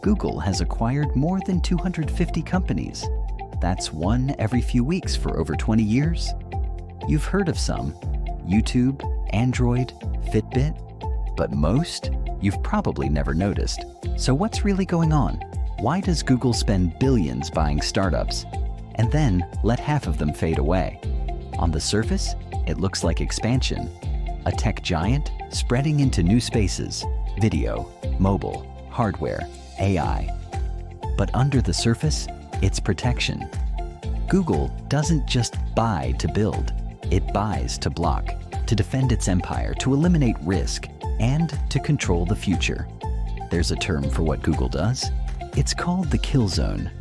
Google has acquired more than 250 companies. That's one every few weeks for over 20 years. You've heard of some: YouTube, Android, Fitbit, but most you've probably never noticed. So what's really going on? Why does Google spend billions buying startups and then let half of them fade away? On the surface, it looks like expansion, a tech giant spreading into new spaces: video, mobile, hardware, AI. But under the surface, it's protection. Google doesn't just buy to build, it buys to block, to defend its empire, to eliminate risk, and to control the future. There's a term for what Google does. It's called the kill zone.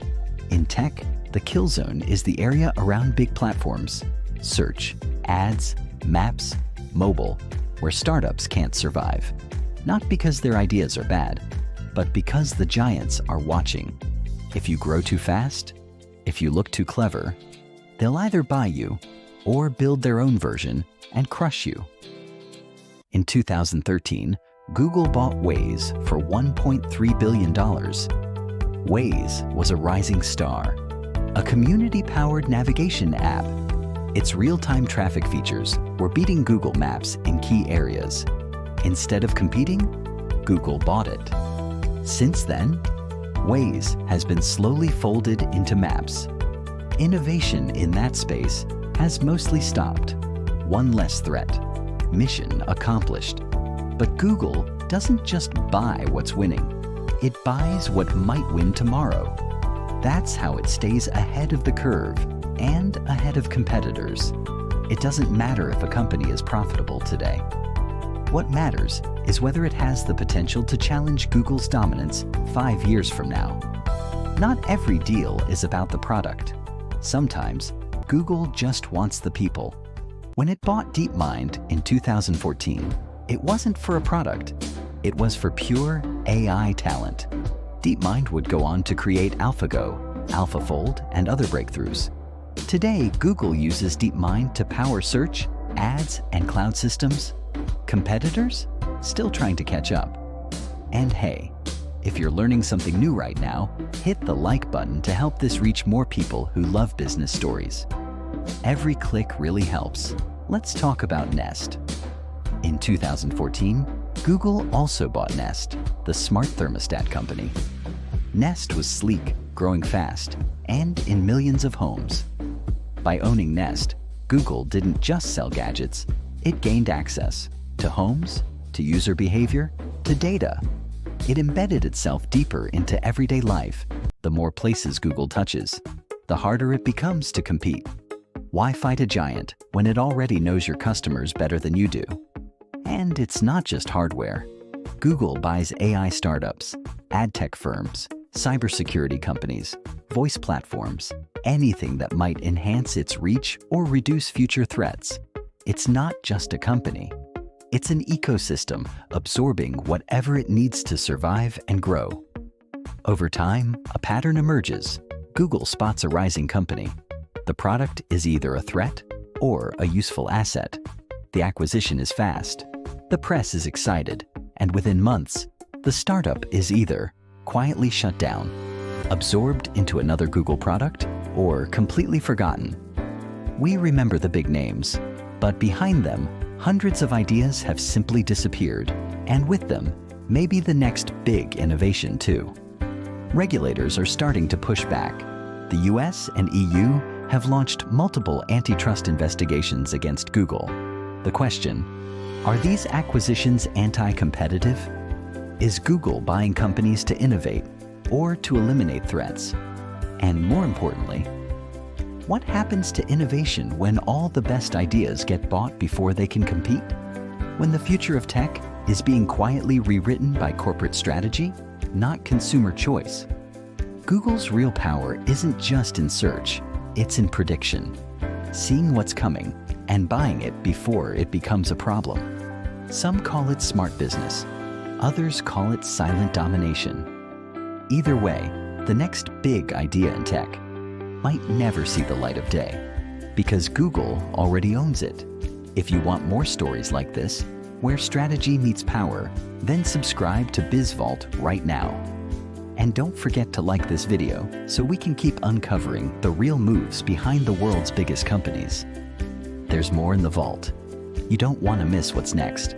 In tech, the kill zone is the area around big platforms: search, ads, maps, mobile, where startups can't survive. Not because their ideas are bad, but because the giants are watching. If you grow too fast, if you look too clever, they'll either buy you or build their own version and crush you. In 2013, Google bought Waze for $1.3 billion. Waze was a rising star, a community-powered navigation app. Its real-time traffic features were beating Google Maps in key areas. Instead of competing, Google bought it. Since then, Waze has been slowly folded into Maps. Innovation in that space has mostly stopped. One less threat. Mission accomplished. But Google doesn't just buy what's winning. It buys what might win tomorrow. That's how it stays ahead of the curve and ahead of competitors. It doesn't matter if a company is profitable today. What matters is whether it has the potential to challenge Google's dominance 5 years from now. Not every deal is about the product. Sometimes, Google just wants the people. When it bought DeepMind in 2014, it wasn't for a product. It was for pure AI talent. DeepMind would go on to create AlphaGo, AlphaFold, and other breakthroughs. Today, Google uses DeepMind to power search, ads, and cloud systems. Competitors? Still trying to catch up. And hey, if you're learning something new right now, hit the like button to help this reach more people who love business stories. Every click really helps. Let's talk about Nest. In 2014, Google also bought Nest, the smart thermostat company. Nest was sleek, growing fast, and in millions of homes. By owning Nest, Google didn't just sell gadgets, it gained access to homes, to user behavior, to data. It embedded itself deeper into everyday life. The more places Google touches, the harder it becomes to compete. Why fight a giant when it already knows your customers better than you do? And it's not just hardware. Google buys AI startups, ad tech firms, cybersecurity companies, voice platforms, anything that might enhance its reach or reduce future threats. It's not just a company. It's an ecosystem absorbing whatever it needs to survive and grow. Over time, a pattern emerges. Google spots a rising company. The product is either a threat or a useful asset. The acquisition is fast. The press is excited. And within months, the startup is either quietly shut down, absorbed into another Google product, or completely forgotten. We remember the big names, but behind them, hundreds of ideas have simply disappeared, and with them, maybe the next big innovation too. Regulators are starting to push back. The US and EU have launched multiple antitrust investigations against Google. The question: are these acquisitions anti-competitive? Is Google buying companies to innovate or to eliminate threats? And more importantly, what happens to innovation when all the best ideas get bought before they can compete? When the future of tech is being quietly rewritten by corporate strategy, not consumer choice? Google's real power isn't just in search, it's in prediction, seeing what's coming and buying it before it becomes a problem. Some call it smart business, others call it silent domination. Either way, the next big idea in tech might never see the light of day, because Google already owns it. If you want more stories like this, where strategy meets power, then subscribe to BizVault right now. And don't forget to like this video so we can keep uncovering the real moves behind the world's biggest companies. There's more in the vault. You don't want to miss what's next.